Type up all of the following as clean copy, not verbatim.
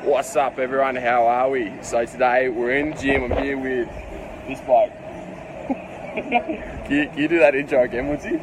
What's up, everyone? How are we? So today we're in the gym. I'm here with this bloke. Can you do that intro again, Woodsy?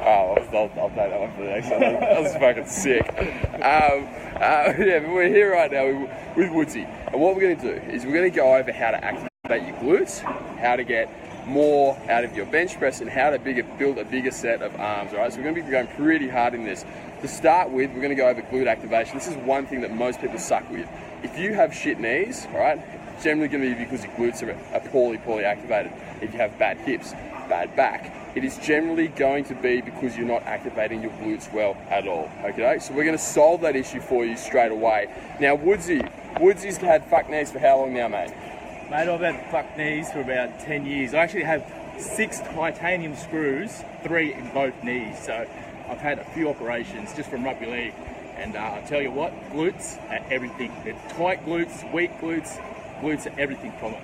Oh, I'll take that one for the next one. That was fucking sick. Yeah, but we're here right now with Woodsy, and what we're going to do is we're going to go over how to activate your glutes, how to get more out of your bench press, and how to build a bigger set of arms. Right, so we're going to be going pretty hard in this. To start with, we're going to go over glute activation. This is one thing that most people suck with. If you have shit knees, all right, it's generally going to be because your glutes are poorly activated. If you have bad hips, bad back, it is generally going to be because you're not activating your glutes well at all. Okay, so we're going to solve that issue for you straight away. Now, Woodsy's had fuck knees for how long now, mate? Mate, I've had fuck knees for about 10 years. I actually have 6 titanium screws, 3 in both knees. So I've had a few operations just from rugby league. And I'll tell you what, glutes are everything. They're tight glutes, weak glutes, glutes are everything from it.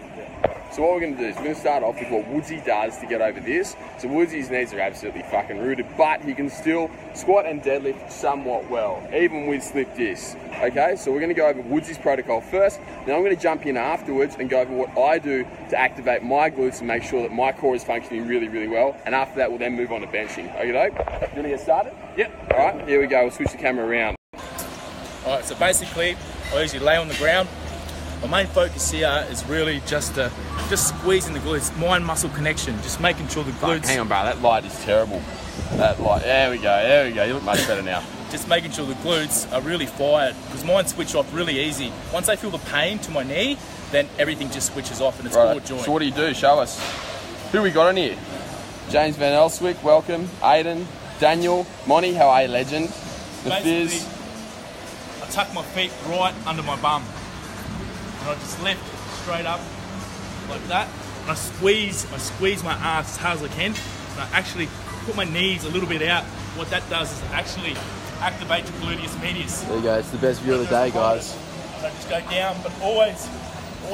So what we're going to do is we're going to start off with what Woodsy does to get over this. So Woodsy's knees are absolutely fucking rooted, but he can still squat and deadlift somewhat well, even with slip discs. Okay, so we're going to go over Woodsy's protocol first, then I'm going to jump in afterwards and go over what I do to activate my glutes and make sure that my core is functioning really, really well. And after that, we'll then move on to benching. Okay, you want to get started? Yep. All right, here we go. We'll switch the camera around. All right, so basically, I usually lay on the ground. My main focus here is really just squeezing the glutes, mind-muscle connection, just making sure the glutes... Hang on, bro, that light is terrible. That light, there we go, you look much better now. Just making sure the glutes are really fired, because mine switch off really easy. Once I feel the pain to my knee, then everything just switches off and it's all joint. So what do? Show us. Who we got on here? James Van Elswick, welcome. Aiden, Daniel, Monty, how are you, legend? The Fizz. I tuck my feet right under my bum. And I just lift straight up like that. And I squeeze my ass as hard as I can. And I actually put my knees a little bit out. What that does is actually activate your gluteus medius. There you go, it's the best view of the day, guys. So just go down, but always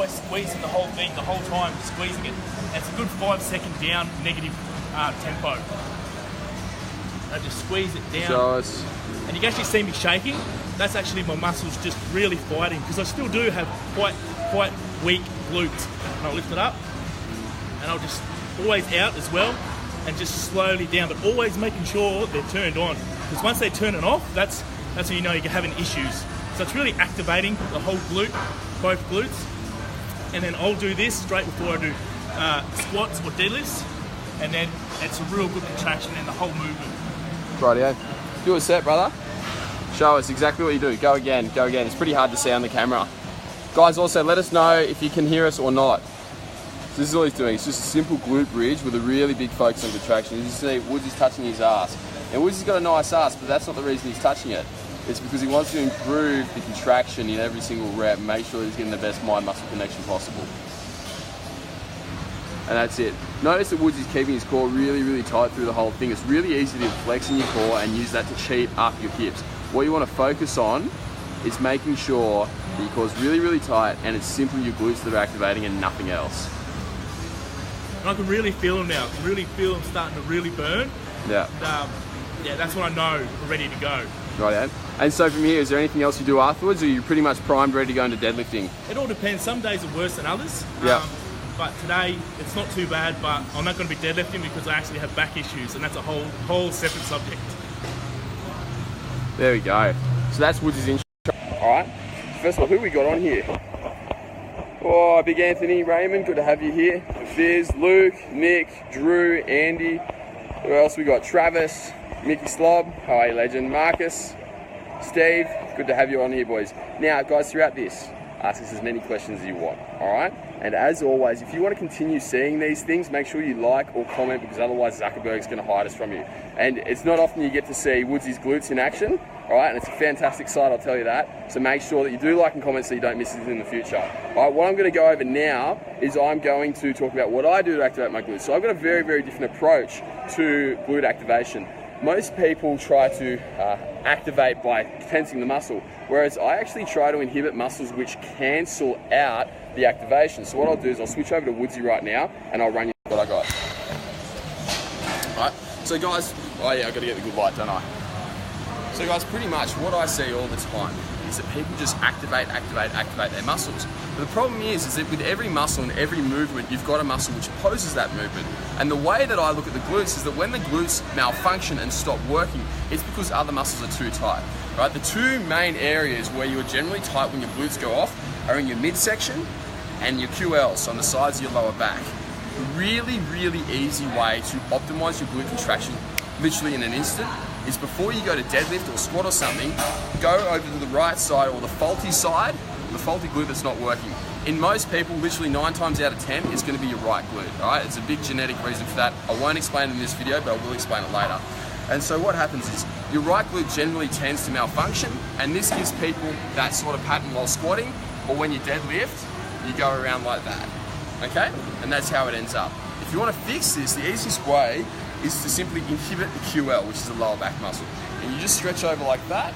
squeezing the whole thing, the whole time, squeezing it. And it's a good 5-second down, negative tempo. I just squeeze it down. Show us. And you can actually see me shaking. That's actually my muscles just really fighting, because I still do have quite weak glutes. And I'll lift it up, and I'll just always out as well, and just slowly down, but always making sure they're turned on. Because once they turn it off, that's when you know you're having issues. So it's really activating the whole glute, both glutes. And then I'll do this straight before I do squats or deadlifts, and then it's a real good contraction in the whole movement. Rightio. Do a set, brother. Show us exactly what you do. Go again. It's pretty hard to see on the camera. Guys, also let us know if you can hear us or not. So this is all he's doing. It's just a simple glute bridge with a really big focus on contraction. As you see, Woodsy's touching his ass. And Woodsy's got a nice ass, but that's not the reason he's touching it. It's because he wants to improve the contraction in every single rep, make sure he's getting the best mind-muscle connection possible. And that's it. Notice that Woodsy's keeping his core really, really tight through the whole thing. It's really easy to flex in your core and use that to cheat up your hips. What you want to focus on is making sure that your core's really, really tight, and it's simply your glutes that are activating and nothing else. And I can really feel them now. I can really feel them starting to really burn. Yeah. And, yeah, that's when I know we're ready to go. Right. And so from here, is there anything else you do afterwards, or are you pretty much primed, ready to go into deadlifting? It all depends. Some days are worse than others. Yeah. But today, it's not too bad, but I'm not going to be deadlifting because I actually have back issues, and that's a whole separate subject. There we go. So that's Woodsy's intro. Alright, first of all, who we got on here? Oh, Big Anthony, Raymond, good to have you here. Fizz, Luke, Nick, Drew, Andy. Who else we got? Travis, Mickey Slob, how are you, legend? Marcus, Steve, good to have you on here, boys. Now, guys, throughout this, ask us as many questions as you want, alright? And as always, if you want to continue seeing these things, make sure you like or comment, because otherwise Zuckerberg's going to hide us from you. And it's not often you get to see Woodsy's glutes in action, alright? And it's a fantastic sight, I'll tell you that. So make sure that you do like and comment so you don't miss it in the future. Alright, what I'm going to go over now is I'm going to talk about what I do to activate my glutes. So I've got a very, very different approach to glute activation. Most people try to activate by tensing the muscle, whereas I actually try to inhibit muscles which cancel out the activation. So what I'll do is I'll switch over to Woodsy right now and I'll run you what I got. Alright, so guys, oh yeah, I've got to get the good light, don't I? So guys, pretty much what I see all the time is that people just activate their muscles. But the problem is that with every muscle and every movement, you've got a muscle which opposes that movement. And the way that I look at the glutes is that when the glutes malfunction and stop working, it's because other muscles are too tight, right? The two main areas where you're generally tight when your glutes go off are in your midsection and your QLs, so on the sides of your lower back. Really easy way to optimize your glute contraction, literally in an instant, is before you go to deadlift or squat or something, go over to the right side or the faulty side, the faulty glute that's not working. In most people, literally 9 times out of 10, it's going to be your right glute, all right? It's a big genetic reason for that. I won't explain it in this video, but I will explain it later. And so what happens is, your right glute generally tends to malfunction, and this gives people that sort of pattern while squatting, or when you deadlift, you go around like that, okay? And that's how it ends up. If you want to fix this, the easiest way is to simply inhibit the QL, which is the lower back muscle. And you just stretch over like that,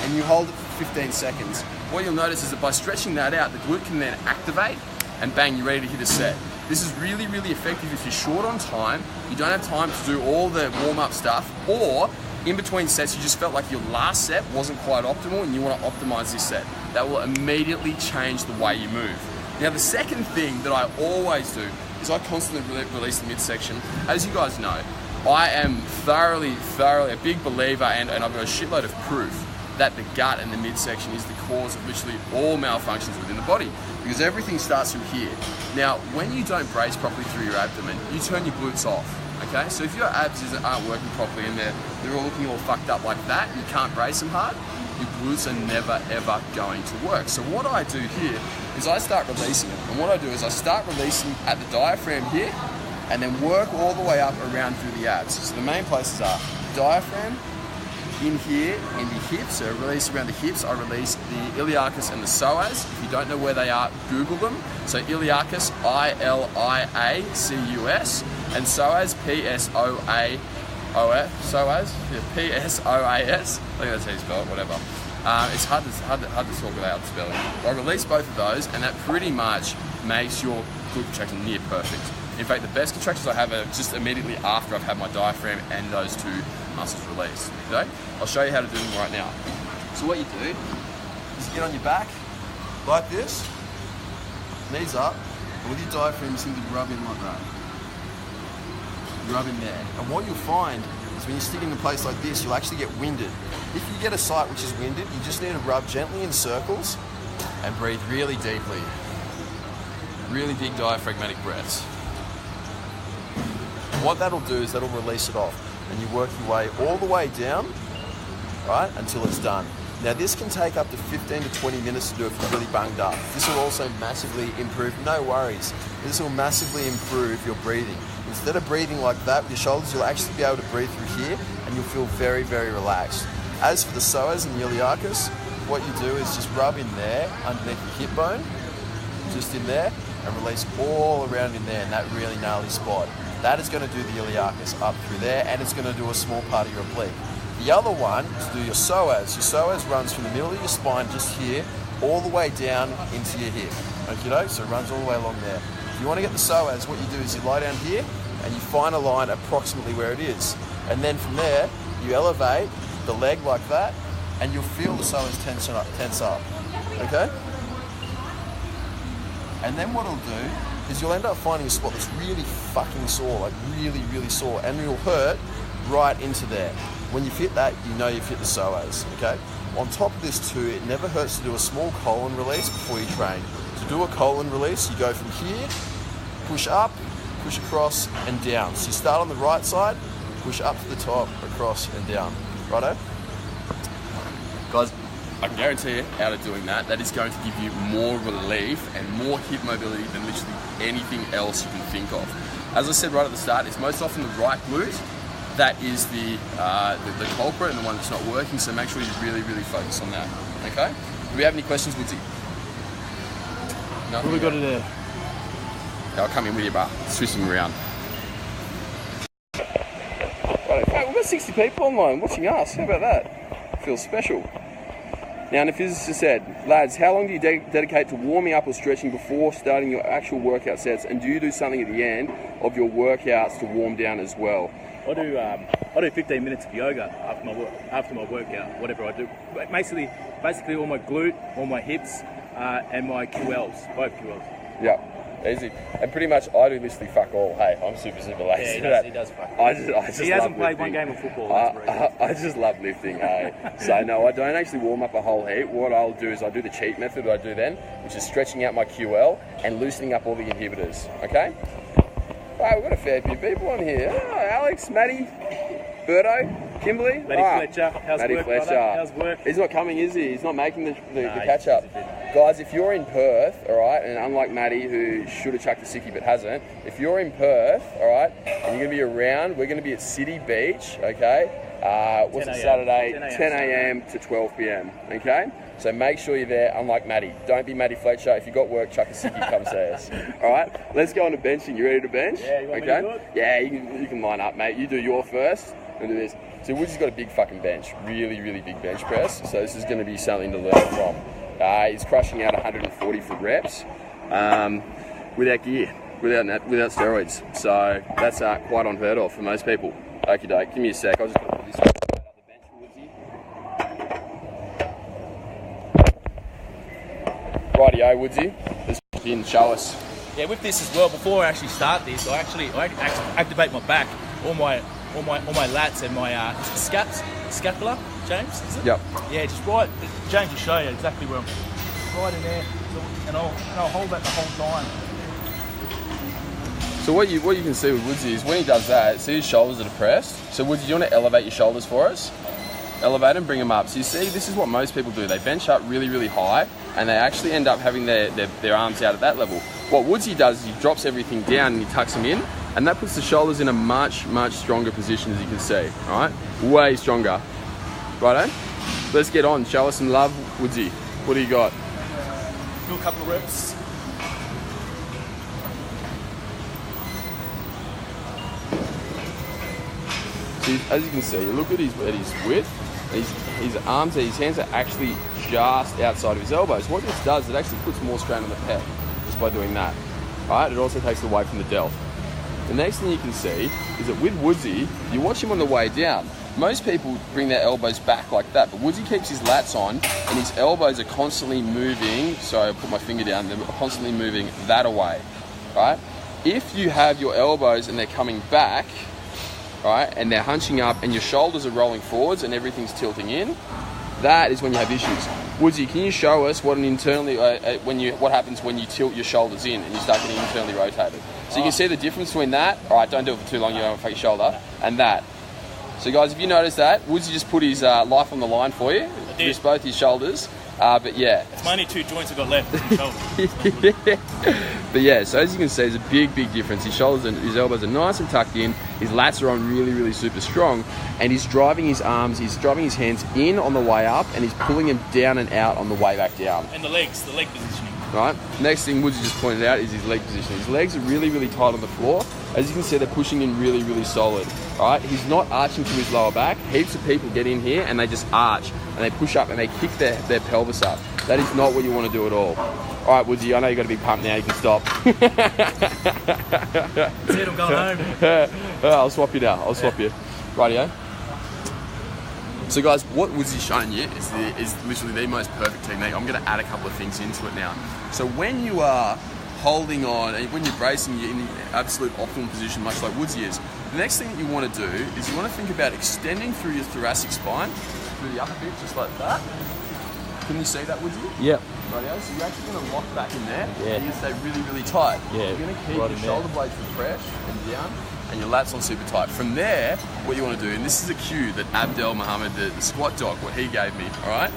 and you hold it for 15 seconds. What you'll notice is that by stretching that out, the glute can then activate, and bang, you're ready to hit a set. This is really effective if you're short on time, you don't have time to do all the warm-up stuff, or in between sets you just felt like your last set wasn't quite optimal and you want to optimize this set. That will immediately change the way you move. Now the second thing that I always do is I constantly release the midsection. As you guys know, I am thoroughly a big believer, and I've got a shitload of proof that the gut and the midsection is the cause of literally all malfunctions within the body, because everything starts from here. Now, when you don't brace properly through your abdomen, you turn your glutes off, okay? So if your abs aren't working properly and they're all looking all fucked up like that, and you can't brace them hard, your glutes are never ever going to work. So what I do here is I start releasing them. And what I do is I start releasing at the diaphragm here, and then work all the way up around through the abs. So the main places are diaphragm, in here, in the hips, so I release around the hips, I release the iliacus and the psoas. If you don't know where they are, Google them. So iliacus, I-L-I-A-C-U-S, and psoas, P-S-O-A-O-S, psoas, yeah, P-S-O-A-S, I think that's how you spell it, whatever. It's hard to talk without spelling. I release both of those, and that pretty much makes your glute contraction near perfect. In fact, the best contractions I have are just immediately after I've had my diaphragm and those two muscles released. Okay? I'll show you how to do them right now. So what you do is you get on your back like this, knees up, and with your diaphragm you simply rub in like that. Rub in there. And what you'll find is when you stick in a place like this, you'll actually get winded. If you get a site which is winded, you just need to rub gently in circles and breathe really deeply. Really big diaphragmatic breaths. What that'll do is that'll release it off, and you work your way all the way down, right, until it's done. Now this can take up to 15 to 20 minutes to do if you're really bunged up. This will also massively improve, no worries, this will massively improve your breathing. Instead of breathing like that with your shoulders, you'll actually be able to breathe through here, and you'll feel very relaxed. As for the psoas and the iliacus, what you do is just rub in there, underneath the hip bone, just in there, and release all around in there in that really gnarly spot. That is going to do the iliacus up through there, and it's going to do a small part of your oblique. The other one is to do your psoas. Your psoas runs from the middle of your spine, just here, all the way down into your hip. Okay, so it runs all the way along there. If you want to get the psoas, what you do is you lie down here, and you find a line approximately where it is. And then from there, you elevate the leg like that, and you'll feel the psoas tense up. Okay? And then what it'll do is you'll end up finding a spot that's really fucking sore, like really sore, and it'll hurt right into there. When you've hit that, you know you've hit the psoas, okay? On top of this too, it never hurts to do a small colon release before you train. To do a colon release, you go from here, push up, push across and down. So you start on the right side, push up to the top, across and down. Righto? Guys, I can guarantee you, out of doing that, that is going to give you more relief and more hip mobility than literally anything else you can think of. As I said right at the start, it's most often the right glute that is the culprit and the one that's not working, so make sure you really focus on that, okay? Do we have any questions, Woodsy? No? What have we got to do? I'll come in with you, but switching around. Right, okay, we've got 60 people online watching us, how about that? Feels special. Now, the physicist said, lads, how long do you dedicate to warming up or stretching before starting your actual workout sets? And do you do something at the end of your workouts to warm down as well? I do I do 15 minutes of yoga after my workout, whatever I do. But basically all my glute, all my hips, and my QLs, both QLs. Yeah. Easy. And pretty much I do literally fuck all. Hey, I'm super lazy. Yeah, he does fuck. I just he hasn't played one game of football. I just love lifting, hey. So no, I don't actually warm up a whole heap. What I'll do is I do the cheat method that I do then, which is stretching out my QL and loosening up all the inhibitors, okay? Right, we've got a fair few people on here. Oh, Alex, Matty, Berto, Kimberly. Matty Fletcher, how's Matty work, Fletcher. brother? How's work? He's not coming, is he? He's not making the Nah, catch up. Guys, if you're in Perth, all right, and unlike Matty, who should have chucked a sickie but hasn't, if you're in Perth, all right, and you're going to be around, we're going to be at City Beach, okay? What's it, Saturday? 10 a.m. to 12 p.m, okay? So make sure you're there, unlike Matty. Don't be Matty Fletcher. If you got work, chuck a sickie, come see us. All right, let's go on to benching. You ready to bench? Yeah, you want me to do it? Yeah, you can line up, mate. You do your first, and do this. So Woody's got a big fucking bench, really, really big bench press. So this is going to be something to learn from. He's crushing out 140 for reps without gear, without steroids. So that's quite unheard of for most people. Okie doke, give me a sec. I was just going to put this up the bench for Woodsy. Rightio, Woodsy. Let's in, show us. Yeah, with this as well. Before I actually start this, I actually activate my back, all my lats and my scapula. James, is it? Yep. Yeah, just right. James will show you exactly where I'm. Right in there, and I'll hold that the whole time. So what you can see with Woodsy is when he does that, see his shoulders are depressed. So Woodsy, do you want to elevate your shoulders for us? Elevate them, bring them up. So you see, this is what most people do. They bench up really, really high, and they actually end up having their arms out at that level. What Woodsy does is he drops everything down and he tucks them in, and that puts the shoulders in a much, much stronger position, as you can see. All right, way stronger. Righto, let's get on. Show us some love, Woodsy. What do you got? Do a couple of reps. See, as you can see, look at his width. His arms, his hands are actually just outside of his elbows. What this does, it actually puts more strain on the pec just by doing that. Right? It also takes it away from the delt. The next thing you can see is that with Woodsy, you watch him on the way down. Most people bring their elbows back like that, but Woodsy keeps his lats on and his elbows are constantly moving. So I put my finger down, they're constantly moving that away, right? If you have your elbows and they're coming back, right, and they're hunching up and your shoulders are rolling forwards and everything's tilting in, that is when you have issues. Woodsy, can you show us what what happens when you tilt your shoulders in and you start getting internally rotated? So you can see the difference between that, all right, don't do it for too long, you don't want to fake your shoulder, and that. So guys, if you notice that, Woodsy just put his life on the line for you. Just both his shoulders. But yeah. It's my only two joints I've got left. Shoulders. But yeah, so as you can see, there's a big, big difference. His shoulders and his elbows are nice and tucked in. His lats are on really, really super strong. And he's driving his arms, he's driving his hands in on the way up, and he's pulling them down and out on the way back down. And the leg positioning. Right. Next thing Woodsy just pointed out is his leg position. His legs are really, really tight on the floor. As you can see, they're pushing in really, really solid. All right. He's not arching to his lower back. Heaps of people get in here and they just arch and they push up and they kick their pelvis up. That is not what you want to do at all. All right, Woodsy, I know you've got a big pump now. You can stop. That's it, I'm going home. I'll swap you now. I'll swap you. Rightio. So guys, what Woodsy's showing you is literally the most perfect technique. I'm going to add a couple of things into it now. So when you are holding on, and when you're bracing, you're in the absolute optimal position, much like Woodsy is. The next thing that you want to do is you want to think about extending through your thoracic spine, through the upper bit, just like that. Can you see that, Woodsy? Yep. Rightio. So you're actually going to lock back in there, Yeah. and you stay really, really tight. Yeah. You're going to keep right your shoulder blades refreshed and down, and your lats on super tight. From there, what you want to do, and this is a cue that Abdel Mohammed, the squat doc, what he gave me, all right,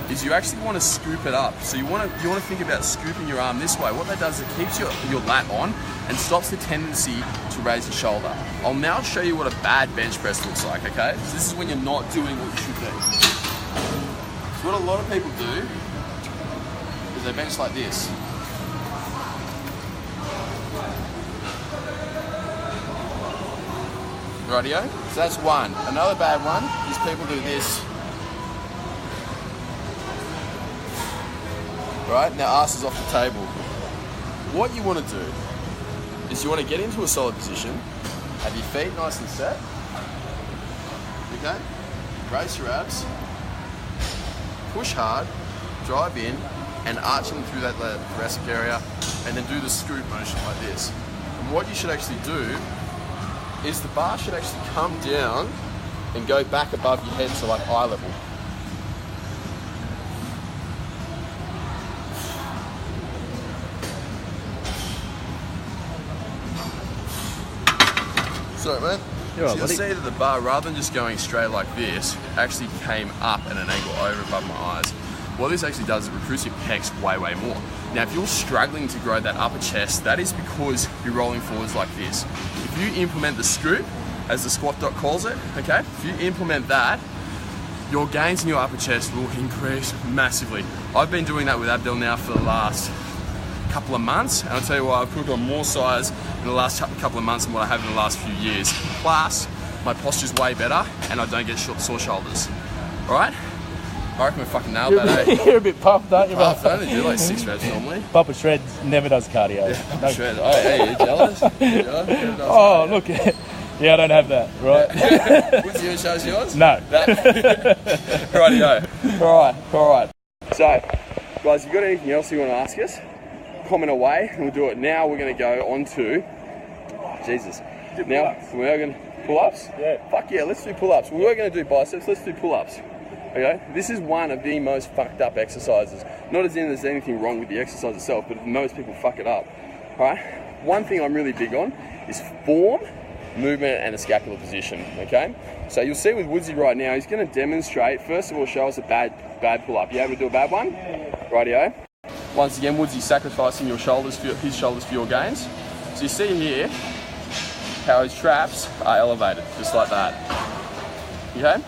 is you actually want to scoop it up. So you want to think about scooping your arm this way. What that does is it keeps your lat on and stops the tendency to raise the shoulder. I'll now show you what a bad bench press looks like, okay? So this is when you're not doing what you should do. So what a lot of people do is they bench like this. Rightio? So that's one. Another bad one is people do this. Right? Now ass is off the table. What you want to do is you want to get into a solid position, have your feet nice and set, okay? Brace your abs, push hard, drive in, and arch them through that thoracic area, and then do the scoop motion like this. And what you should actually do is the bar should actually come down and go back above your head, so like eye level. Sorry, mate. So you'll see that the bar, rather than just going straight like this, actually came up at an angle over above my eyes. What this actually does is it recruits your pecs way, way more. Now, if you're struggling to grow that upper chest, that is because you're rolling forwards like this. If you implement the scoop, as the squat doc calls it, okay? If you implement that, your gains in your upper chest will increase massively. I've been doing that with Abdel now for the last couple of months, and I'll tell you what, I've put on more size in the last couple of months than what I have in the last few years. Plus, my posture's way better, and I don't get sore shoulders. All right? I reckon we fucking nailed that, eh? You're a bit puffed, aren't you, mate? I only do like 6 reps normally. Papa Shreds never does cardio. Yeah, Papa Shreds. Oh, hey, you jealous? Yeah, oh, look. Yeah, I don't have that, right? Would you show us yours? No. Rightio. All right. So, guys, if you've got anything else you want to ask us, comment away, and we'll do it now. We're going to go on to... Jesus. Now, we're going to... Pull-ups? Yeah. Fuck yeah, let's do pull-ups. We were going to do biceps, let's do pull-ups. Okay? This is one of the most fucked up exercises. Not as in there's anything wrong with the exercise itself, but most people fuck it up. Alright? One thing I'm really big on is form, movement, and a scapular position. Okay? So you'll see with Woodsy right now, he's going to demonstrate, first of all, show us a bad pull-up. You able to do a bad one? Rightio. Once again, Woodsy's sacrificing his shoulders for your gains. So you see here how his traps are elevated, just like that. Okay?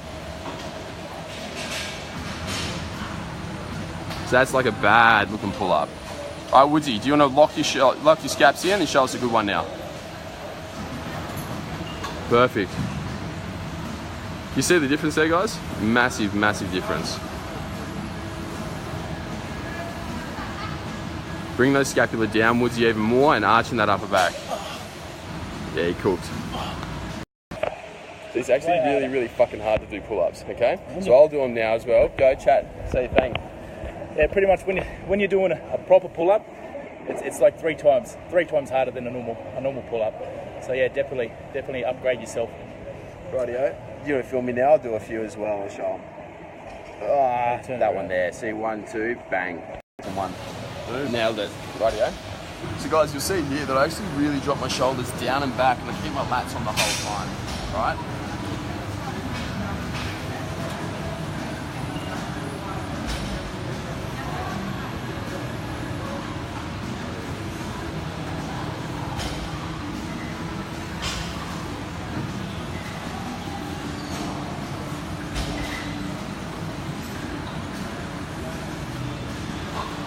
So that's like a bad looking pull-up. All right, Woodsy, do you want to lock your scaps in and show us a good one now? Perfect. You see the difference there, guys? Massive, massive difference. Bring those scapula down, Woodsy, even more, and arching that upper back. Yeah, he cooked. It's actually really, really fucking hard to do pull-ups, okay? So I'll do them now as well. Go, chat, say your thing. Yeah, pretty much when you're doing a proper pull-up, it's like three times harder than a normal pull-up. So yeah, definitely upgrade yourself. Rightio. You want to film me now? I'll do a few as well. I'll show them. That one there. See, 1, 2, bang. And 1. Boom. Nailed it. Rightio. So guys, you'll see here that I actually really drop my shoulders down and back, and I keep my lats on the whole time. Right?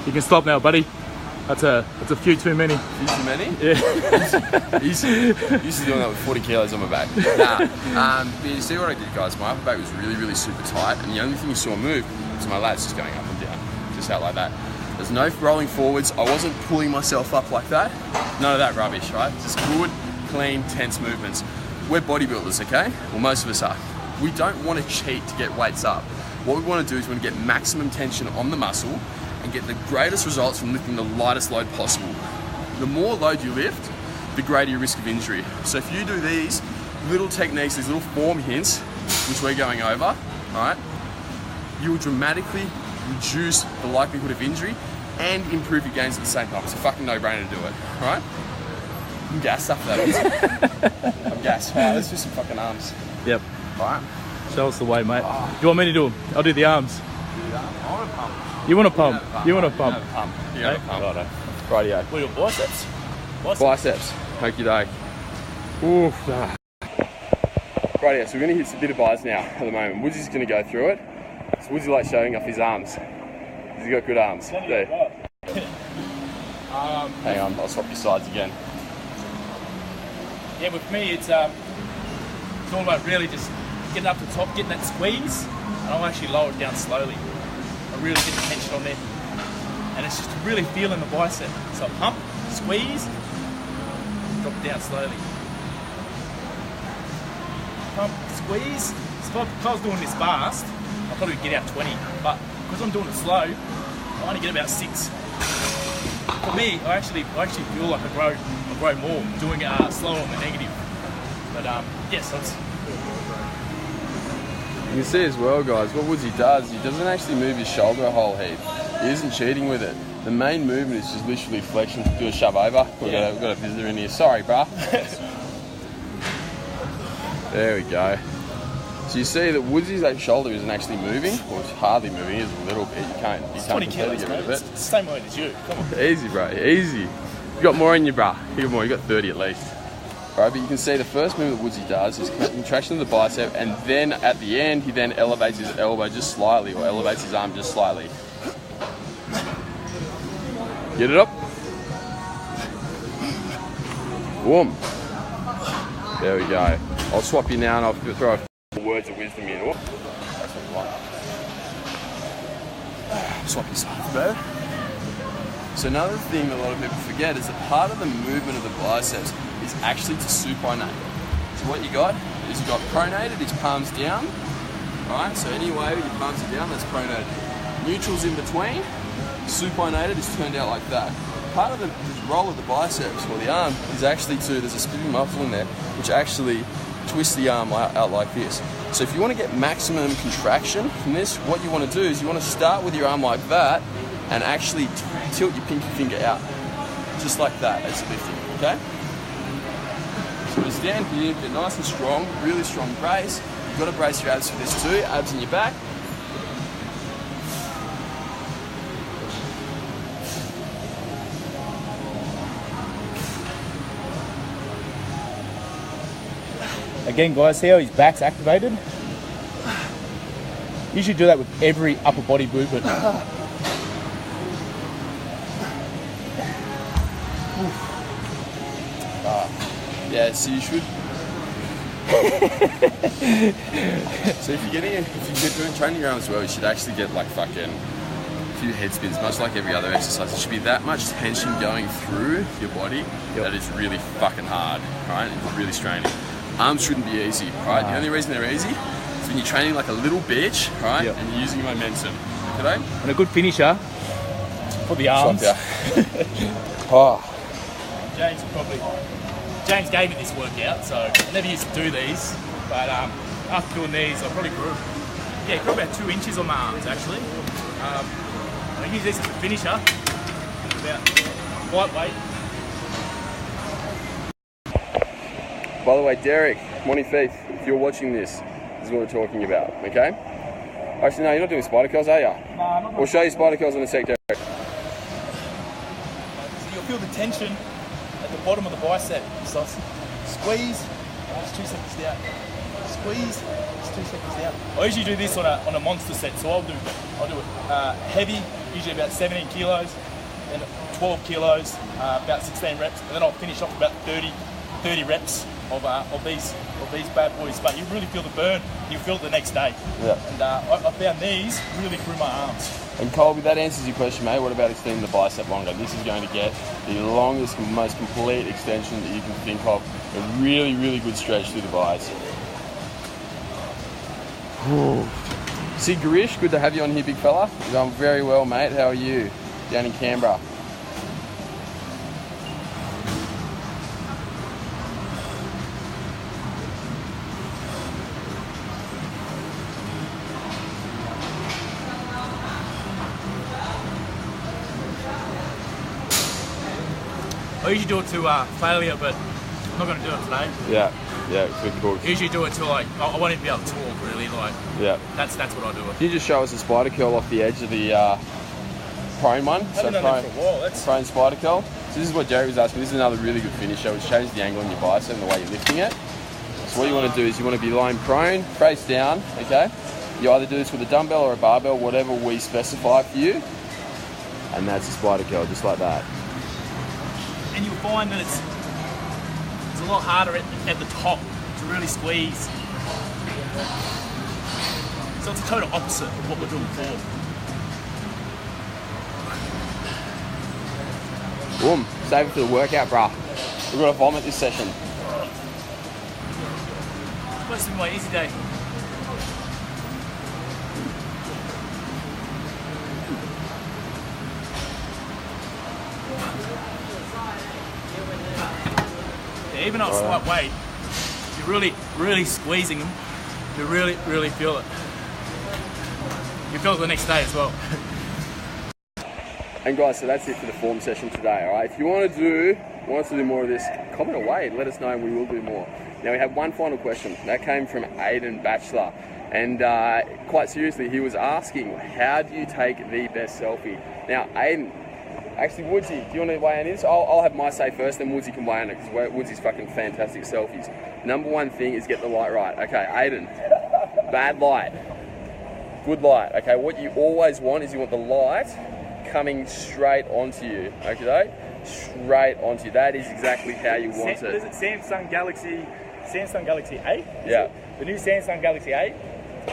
You can stop now, buddy. That's a few too many. Few too many? Yeah. Used to doing that with 40 kilos on my back. But you see what I did, guys? My upper back was really, really super tight, and the only thing you saw move was my lats just going up and down, just out like that. There's no rolling forwards. I wasn't pulling myself up like that. None of that rubbish, right? Just good, clean, tense movements. We're bodybuilders, okay? Well, most of us are. We don't want to cheat to get weights up. What we want to do is we want to get maximum tension on the muscle and get the greatest results from lifting the lightest load possible. The more load you lift, the greater your risk of injury. So if you do these little techniques, these little form hints, which we're going over, all right, you will dramatically reduce the likelihood of injury and improve your gains at the same time. It's a fucking no-brainer to do it, all right? I'm gassed after that. I'm gassed. All right, let's do some fucking arms. Yep. All right. Show us the way, mate. Do you want me to do them? I'll do the arms. I want to pump. You want to pump? You want to pump? You got to pump. Rightio. What are your biceps? Biceps. Okey doke. Oof. Rightio, so we're going to hit a bit of bis now at the moment. Woodsy's going to go through it. So Woodsy likes showing off his arms. He's got good arms. There. Hang on, I'll swap your sides again. Yeah, with me, it's all about really just getting up to the top, getting that squeeze, and I'll actually lower it down slowly. I really get the tension on there, and it's just really feeling the bicep. So pump, squeeze, drop it down slowly. Pump, squeeze, So if I was doing this fast, I'd probably get out 20. But because I'm doing it slow, I only get about 6. For me, I actually feel like I grow more doing it slow on the negative. But yes, that's. You can see as well, guys, what Woodsy does, he doesn't actually move his shoulder a whole heap. He isn't cheating with it. The main movement is just literally flexion. Do a shove over. We've got a visitor in here. Sorry, bruh. There we go. So you see that Woodsy's shoulder isn't actually moving, or it's hardly moving. It's a little bit. You can't 20 completely kilos, get rid of it. It's the same weight as you. Come on. Easy, bro. Easy. You got more in you, bruh. You got more. You got 30 at least. Right, but you can see the first move that Woodsy does is contraction of the bicep, and then at the end he then elevates his elbow just slightly, or elevates his arm just slightly. Get it up. Boom. There we go. I'll swap you now and I'll throw a few words of wisdom in. Whoop. That's what you want. Swap your side, bro. So another thing a lot of people forget is that part of the movement of the biceps is actually to supinate. So what you got is you got pronated, his palms down, right? So anyway, your palms are down, that's pronated. Neutral's in between, supinated is turned out like that. Part of the roll of the biceps or the arm is actually there's a specific muscle in there which actually twists the arm out like this. So if you want to get maximum contraction from this, what you want to do is you want to start with your arm like that and actually tilt your pinky finger out, just like that as you're lifting, okay? So we stand here, get nice and strong, really strong brace. You've got to brace your abs for this too, abs in your back. Again, guys, see how his back's activated? You should do that with every upper body movement. Yeah, so you should. So if you're doing training your arms well, you should actually get like fucking a few head spins, much like every other exercise. It should be that much tension going through your body that is really fucking hard, right? It's really straining. Arms shouldn't be easy, right? The only reason they're easy is when you're training like a little bitch, right? And you're using momentum. Okay? And a good finisher for the arms. James gave me this workout, so I never used to do these, but after doing these, I probably grew about 2 inches on my arms actually. I use this as a finisher, about lightweight. By the way, Derek, Monty Faith, if you're watching this, this is what we're talking about, okay? Actually, no, you're not doing spider curls, are you? No, I'm not. We'll show you spider curls in a sec, Derek. So you'll feel the tension at the bottom of the bicep. So squeeze, it's 2 seconds down. Squeeze, it's 2 seconds down. I usually do this on a monster set, so I'll do it heavy, usually about 17 kilos, then 12 kilos, about 16 reps, and then I'll finish off about 30 reps of these bad boys. But you really feel the burn. You feel it the next day. Yeah. And I found these really grew my arms. And Colby, that answers your question, mate. What about extending the bicep longer? This is going to get the longest, most complete extension that you can think of. A really, really good stretch through the biceps. See, Garish, good to have you on here, big fella. You're going very well, mate. How are you? Down in Canberra. I usually do it to failure, but I'm not going to do it today. Yeah, good cook. I usually do it to like, I won't even be able to talk really, like, Yeah. that's what I do. Can you just show us a spider curl off the edge of the prone one? I haven't done that for a while. That's prone spider curl. So this is what Jerry was asking. This is another really good finisher, which changes the angle on your bicep and the way you're lifting it. So what you want to do is you want to be lying prone, face down, okay? You either do this with a dumbbell or a barbell, whatever we specify for you. And that's a spider curl, just like that. and you'll find that it's a lot harder at the top to really squeeze. So it's a total opposite of what we're doing forward. Boom, save it for the workout, bruh. We've got to vomit this session. It's supposed to be my easy day. even though it's lightweight, you're really squeezing them. You really feel it. You feel it the next day as well. And guys, so that's it for the form session today, all right? If you want us to do more of this, comment away and let us know and we will do more. Now we have one final question. That came from Aiden Batchelor. And quite seriously, he was asking, how do you take the best selfie? Now, Aiden, actually, Woodsy, do you want to weigh in this? I'll have my say first, then Woodsy can weigh in it, because Woodsy's fucking fantastic selfies. Number one thing is get the light right. Okay, Aiden, bad light, good light. Okay, what you always want is you want the light coming straight onto you, okay? Straight onto you. That is exactly how you want it. Is it Samsung Galaxy 8? Yeah. The new Samsung Galaxy 8.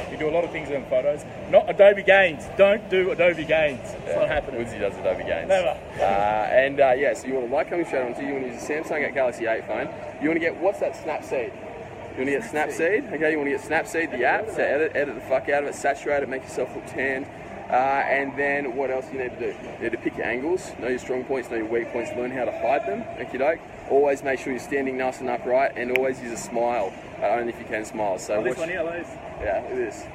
You do a lot of things in photos. Not Adobe Gains. Don't do Adobe Gains. It's not happening. Woodsy does Adobe Gains. Never. Yeah, so you want the light coming straight onto you. You want to use a Samsung Galaxy 8 phone. You want to get, what's that, Snapseed? You want to get Snapseed? Okay, you want to get Snapseed, the app, to edit the fuck out of it, saturate it, make yourself look tanned. And then what else do you need to do? You need to pick your angles, know your strong points, know your weak points, learn how to hide them, okie doke. Always make sure you're standing nice and upright, and always use a smile, only if you can smile. So This one here, Lowe's. yeah, look at this.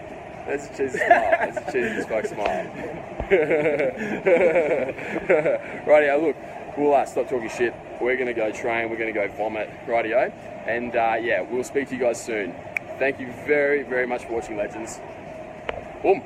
That's a cheesy smile. That's a cheesy as fuck smile. Rightio, look, we'll stop talking shit. We're going to go train. We're going to go vomit. Rightio. And yeah, we'll speak to you guys soon. Thank you very, very much for watching, legends. Boom.